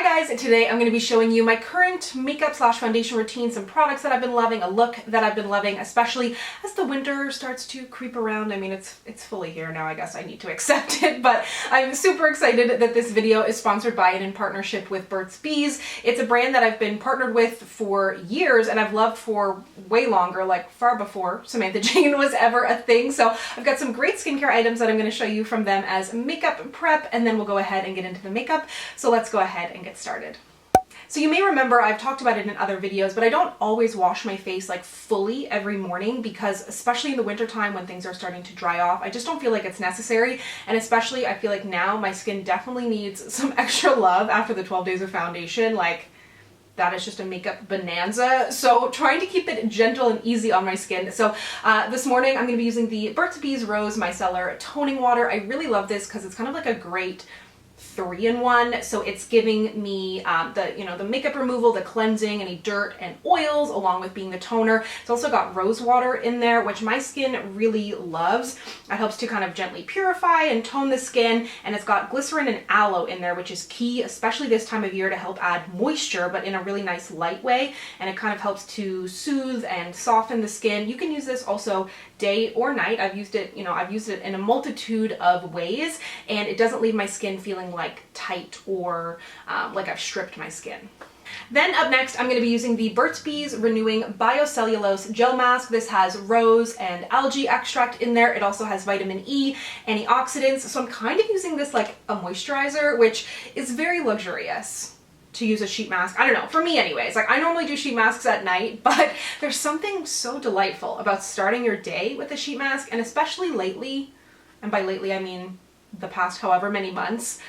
Hi guys, today I'm going to be showing you my current makeup slash foundation routine, some products that I've been loving, a look that I've been loving, especially as the winter starts to creep around. I mean, it's fully here now, I guess I need to accept it, but I'm super excited that this video is sponsored by and in partnership with Burt's Bees. It's a brand that I've been partnered with for years and I've loved for way longer, like far before Samantha Jane was ever a thing. So I've got some great skincare items that I'm going to show you from them as makeup prep, and then we'll go ahead and get into the makeup. So let's go ahead and get started. So you may remember I've talked about it in other videos, but I don't always wash my face like fully every morning because especially in the winter time when things are starting to dry off, I just don't feel like it's necessary. And especially I feel like now my skin definitely needs some extra love after the 12 days of foundation. Like, that is just a makeup bonanza. So trying to keep it gentle and easy on my skin. So this morning I'm going to be using the Burt's Bees Rose Micellar Toning Water. I really love this because it's kind of like a great 3-in-1. So it's giving me the makeup removal, the cleansing, any dirt and oils, along with being the toner. It's also got rose water in there, which my skin really loves. It helps to kind of gently purify and tone the skin, and it's got glycerin and aloe in there, which is key, especially this time of year, to help add moisture, but in a really nice light way. And it kind of helps to soothe and soften the skin. You can use this also day or night. I've used it in a multitude of ways, and it doesn't leave my skin feeling like tight or like I've stripped my skin. Then up next, I'm going to be using the Burt's Bees Renewing Biocellulose Gel Mask. This has rose and algae extract in there. It also has vitamin E, antioxidants. So I'm kind of using this like a moisturizer, which is very luxurious to use a sheet mask. I don't know, for me anyways. Like, I normally do sheet masks at night, but there's something so delightful about starting your day with a sheet mask, and especially lately, and by lately I mean the past however many months,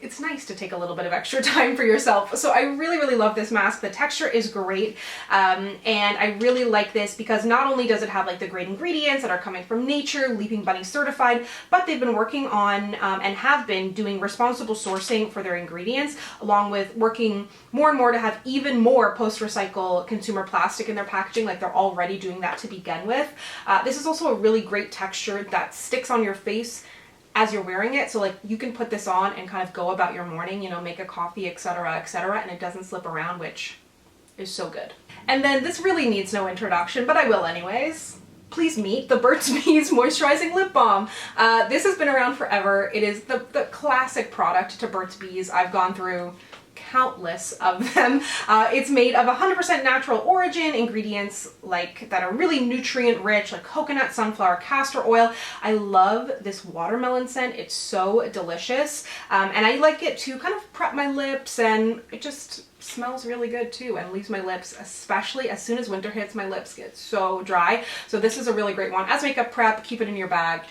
it's nice to take a little bit of extra time for yourself. So I really, really love this mask. The texture is great, and I really like this because not only does it have like the great ingredients that are coming from nature, Leaping Bunny certified, but they've been working on and have been doing responsible sourcing for their ingredients, along with working more and more to have even more post-recycle consumer plastic in their packaging. Like, they're already doing that to begin with. This is also a really great texture that sticks on your face as you're wearing it. So like, you can put this on and kind of go about your morning, you know, make a coffee, etc., and it doesn't slip around, which is so good. And then this really needs no introduction, but I will anyways. Please meet the Burt's Bees Moisturizing Lip Balm. This has been around forever. It is the classic product to Burt's Bees. I've gone through countless of them. It's made of 100% natural origin ingredients like that are really nutrient rich, like coconut, sunflower, castor oil. I love this watermelon scent. It's so delicious. And I like it to kind of prep my lips, and it just smells really good too, and leaves my lips, especially as soon as winter hits, my lips get so dry. So this is a really great one as makeup prep. Keep it in your bag.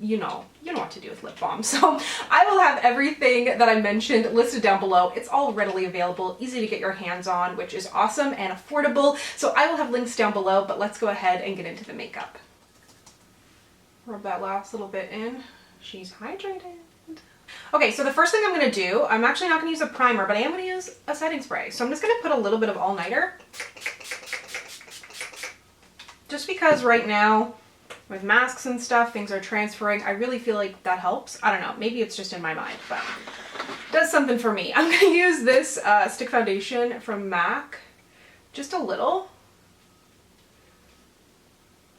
You know what to do with lip balm. So I will have everything that I mentioned listed down below. It's all readily available, easy to get your hands on, which is awesome and affordable. So I will have links down below, but let's go ahead and get into the makeup. Rub that last little bit in. She's hydrated. Okay, so the first thing I'm going to do, I'm actually not going to use a primer, but I am going to use a setting spray. So I'm just going to put a little bit of all-nighter. Just because right now, with masks and stuff, things are transferring. I really feel like that helps. I don't know, maybe it's just in my mind, but it does something for me. I'm gonna use this stick foundation from MAC, just a little.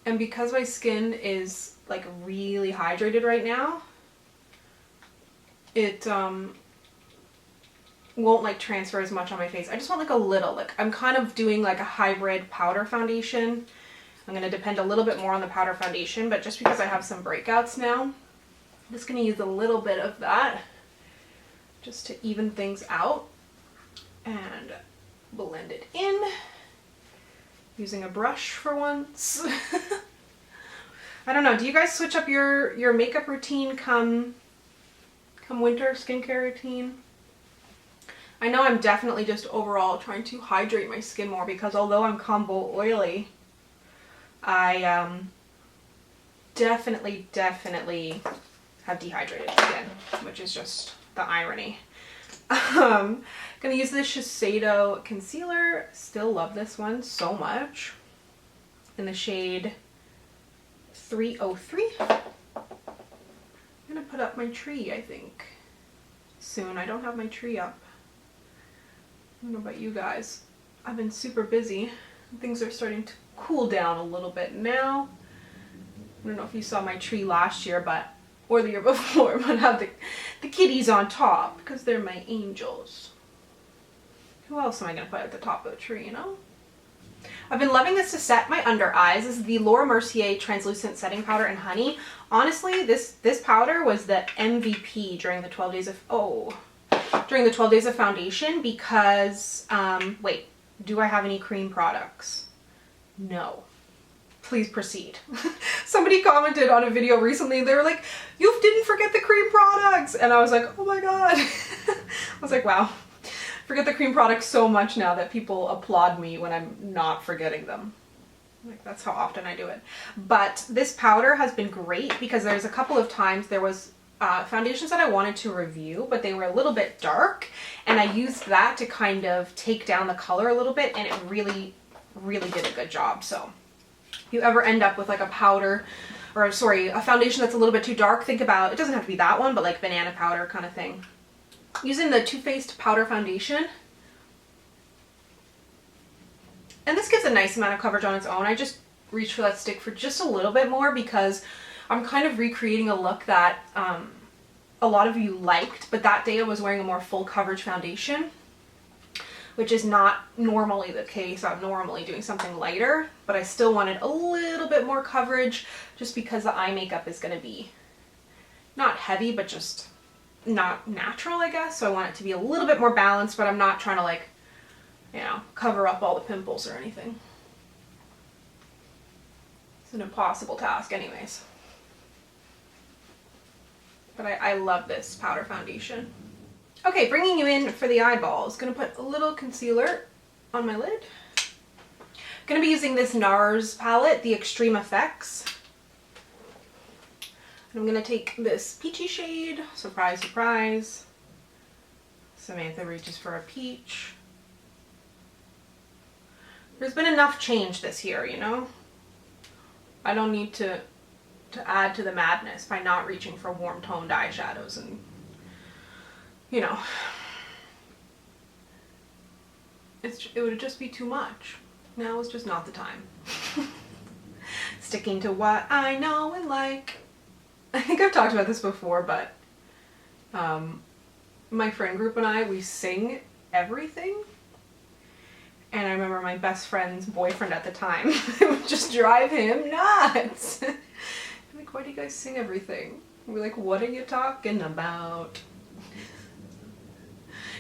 And because my skin is like really hydrated right now, it won't like transfer as much on my face. I just want like a little, like I'm kind of doing like a hybrid powder foundation. I'm going to depend a little bit more on the powder foundation, but just because I have some breakouts now, I'm just going to use a little bit of that just to even things out and blend it in using a brush for once. I don't know, do you guys switch up your makeup routine come winter, skincare routine? I know I'm definitely just overall trying to hydrate my skin more because although I'm combo oily, I definitely have dehydrated skin, which is just the irony. Gonna use the Shiseido Concealer. Still love this one so much. In the shade 303. I'm gonna put up my tree, I think, soon. I don't have my tree up. don't know about you guys. I've been super busy. Things are starting to cool down a little bit now. I don't know if you saw my tree last year, or the year before, but I have the kitties on top because they're my angels. Who else am I going to put at the top of the tree, you know? I've been loving this to set my under eyes. This is the Laura Mercier Translucent Setting Powder in Honey. Honestly, this powder was the MVP during the 12 days of foundation because, wait, do I have any cream products? No. Please proceed. Somebody commented on a video recently, they were like, you didn't forget the cream products. And I was like, oh my God. I was like, wow. Forget the cream products so much now that people applaud me when I'm not forgetting them. Like, that's how often I do it. But this powder has been great because there's a couple of times there was foundations that I wanted to review, but they were a little bit dark, and I used that to kind of take down the color a little bit, and it really, really did a good job. So if you ever end up with like a powder, or sorry, a foundation that's a little bit too dark, think about, it doesn't have to be that one, but like banana powder kind of thing. Using the Too Faced powder foundation, and this gives a nice amount of coverage on its own. I just reached for that stick for just a little bit more because I'm kind of recreating a look that a lot of you liked, but that day I was wearing a more full coverage foundation, which is not normally the case. I'm normally doing something lighter, but I still wanted a little bit more coverage just because the eye makeup is going to be not heavy, but just not natural, I guess. So I want it to be a little bit more balanced, but I'm not trying to, like, you know, cover up all the pimples or anything. It's an impossible task anyways. But I love this powder foundation. Okay, bringing you in for the eyeballs. Gonna put a little concealer on my lid. Gonna be using this NARS palette, the Extreme Effects. I'm going to take this peachy shade, surprise, surprise. Samantha reaches for a peach. There's been enough change this year, you know? I don't need to add to the madness by not reaching for warm toned eyeshadows and, you know, it would just be too much. Now is just not the time. Sticking to what I know and like. I think I've talked about this before, but my friend group and I, we sing everything. And I remember my best friend's boyfriend at the time, it would just drive him nuts. I'm like, why do you guys sing everything? We're like, what are you talking about?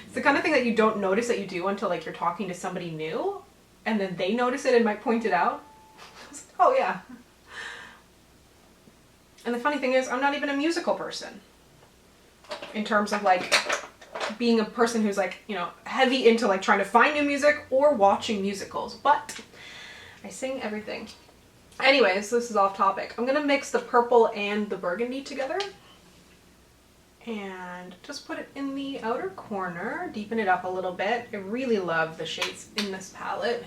It's the kind of thing that you don't notice that you do until like you're talking to somebody new, and then they notice it and might point it out. I was like, oh yeah. And the funny thing is, I'm not even a musical person. In terms of like being a person who's like, you know, heavy into like trying to find new music or watching musicals, but I sing everything. Anyways, this is off topic. I'm gonna mix the purple and the burgundy together and just put it in the outer corner, deepen it up a little bit. I really love the shades in this palette.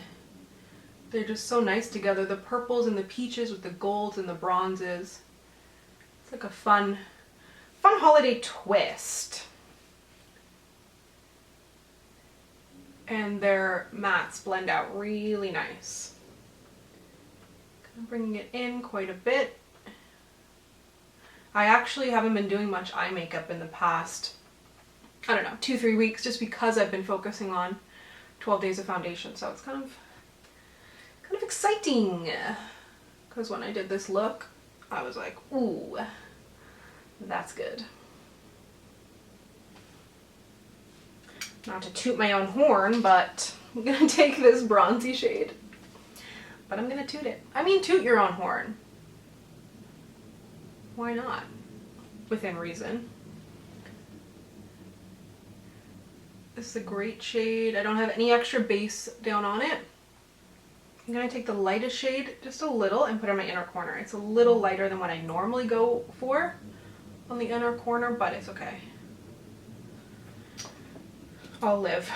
They're just so nice together. The purples and the peaches with the golds and the bronzes. It's like a fun holiday twist. And their mattes blend out really nice. Kind of bringing it in quite a bit. I actually haven't been doing much eye makeup in the past, I don't know, 2-3 weeks, just because I've been focusing on 12 days of foundation. So it's kind of exciting. Because when I did this look, I was like, ooh, that's good. Not to toot my own horn, but I'm gonna take this bronzy shade. But I'm gonna toot it. I mean, toot your own horn. Why not? Within reason. This is a great shade. I don't have any extra base down on it. I'm gonna take the lightest shade, just a little, and put it in my inner corner. It's a little lighter than what I normally go for on the inner corner, but it's okay. I'll live.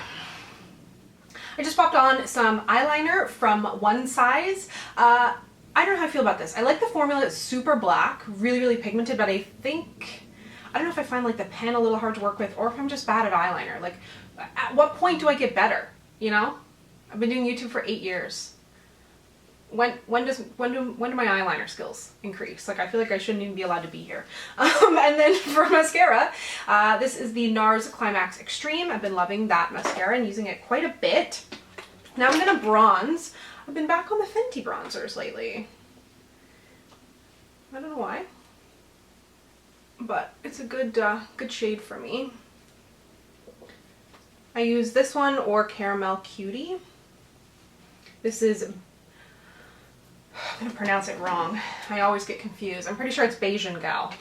I just popped on some eyeliner from One Size. I don't know how I feel about this. I like the formula. It's super black, really, really pigmented, but I don't know if I find like the pen a little hard to work with or if I'm just bad at eyeliner. Like, at what point do I get better? you know? I've been doing YouTube for 8 years. When do my eyeliner skills increase? Like, I feel like I shouldn't even be allowed to be here. And then for mascara, this is the NARS Climax Extreme. I've been loving that mascara and using it quite a bit. Now I'm gonna bronze. I've been back on the Fenty bronzers lately. I don't know why, but it's a good shade for me. I use this one or Caramel Cutie. This is, I'm gonna pronounce it wrong. I always get confused. I'm pretty sure it's Bayesian Gal,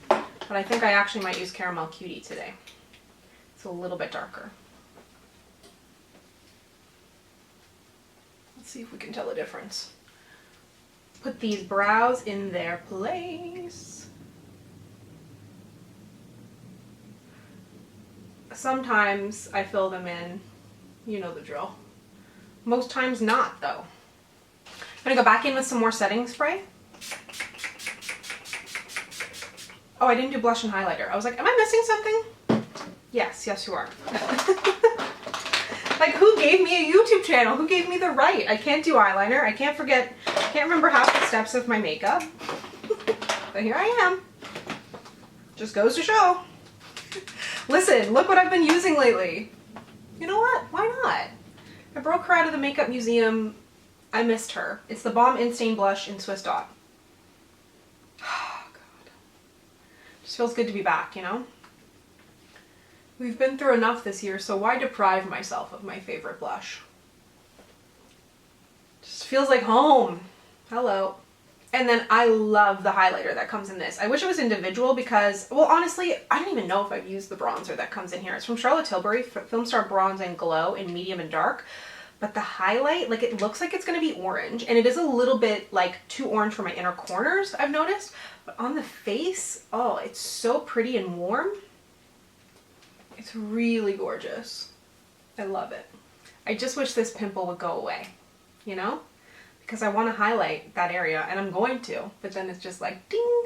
but I think I actually might use Caramel Cutie today. It's a little bit darker. Let's see if we can tell the difference. Put these brows in their place. Sometimes I fill them in, you know the drill. Most times not, though. I'm gonna go back in with some more setting spray. Oh, I didn't do blush and highlighter. I was like, am I missing something? Yes, yes you are. Like, who gave me a YouTube channel? Who gave me the right? I can't do eyeliner. I can't remember half the steps of my makeup. But here I am. Just goes to show. Listen, look what I've been using lately. You know what? Why not? I broke her out of the makeup museum. I missed her. It's the Balm Instain blush in Swiss Dot. Oh, God. Just feels good to be back, you know? We've been through enough this year, so why deprive myself of my favorite blush? Just feels like home. Hello. And then I love the highlighter that comes in this. I wish it was individual because, well, honestly, I don't even know if I've used the bronzer that comes in here. It's from Charlotte Tilbury, Film Star Bronze and Glow in medium and dark. But the highlight, like, it looks like it's going to be orange, and it is a little bit, like, too orange for my inner corners, I've noticed. But on the face, oh, it's so pretty and warm. It's really gorgeous. I love it. I just wish this pimple would go away, you know? Because I want to highlight that area, and I'm going to, but then it's just like, ding.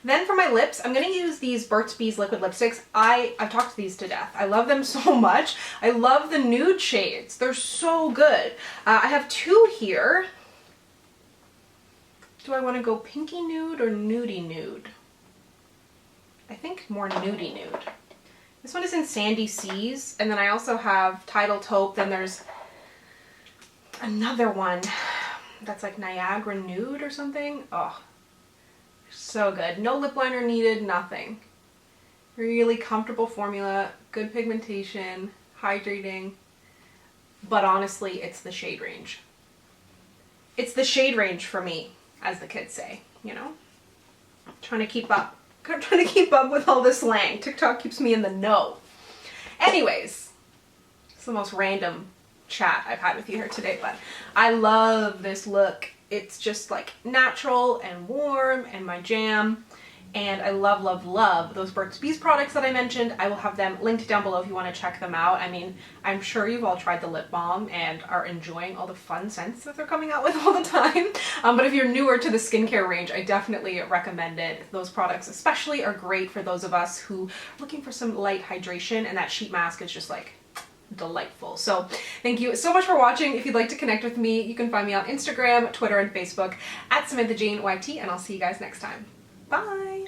Then for my lips, I'm going to use these Burt's Bees liquid lipsticks. I've talked these to death. I love them so much. I love the nude shades. They're so good. I have two here. Do I want to go pinky nude or nudie nude? I think more nudie nude. This one is in Sandy Seas, and then I also have Titled Taupe. Then there's another one that's like Niagara Nude or something. Oh, so good. No lip liner needed, nothing. Really comfortable formula, good pigmentation, hydrating, but honestly, it's the shade range. It's the shade range for me, as the kids say, you know? Trying to keep up. I'm trying to keep up with all this slang. TikTok keeps me in the know. Anyways, it's the most random chat I've had with you here today, but I love this look. It's just like natural and warm and my jam. And I love, love, love those Burt's Bees products that I mentioned. I will have them linked down below if you want to check them out. I mean, I'm sure you've all tried the lip balm and are enjoying all the fun scents that they're coming out with all the time. But if you're newer to the skincare range, I definitely recommend it. Those products especially are great for those of us who are looking for some light hydration, and that sheet mask is just like delightful. So thank you so much for watching. If you'd like to connect with me, you can find me on Instagram, Twitter, and Facebook at SamanthaJaneYT, and I'll see you guys next time. Bye!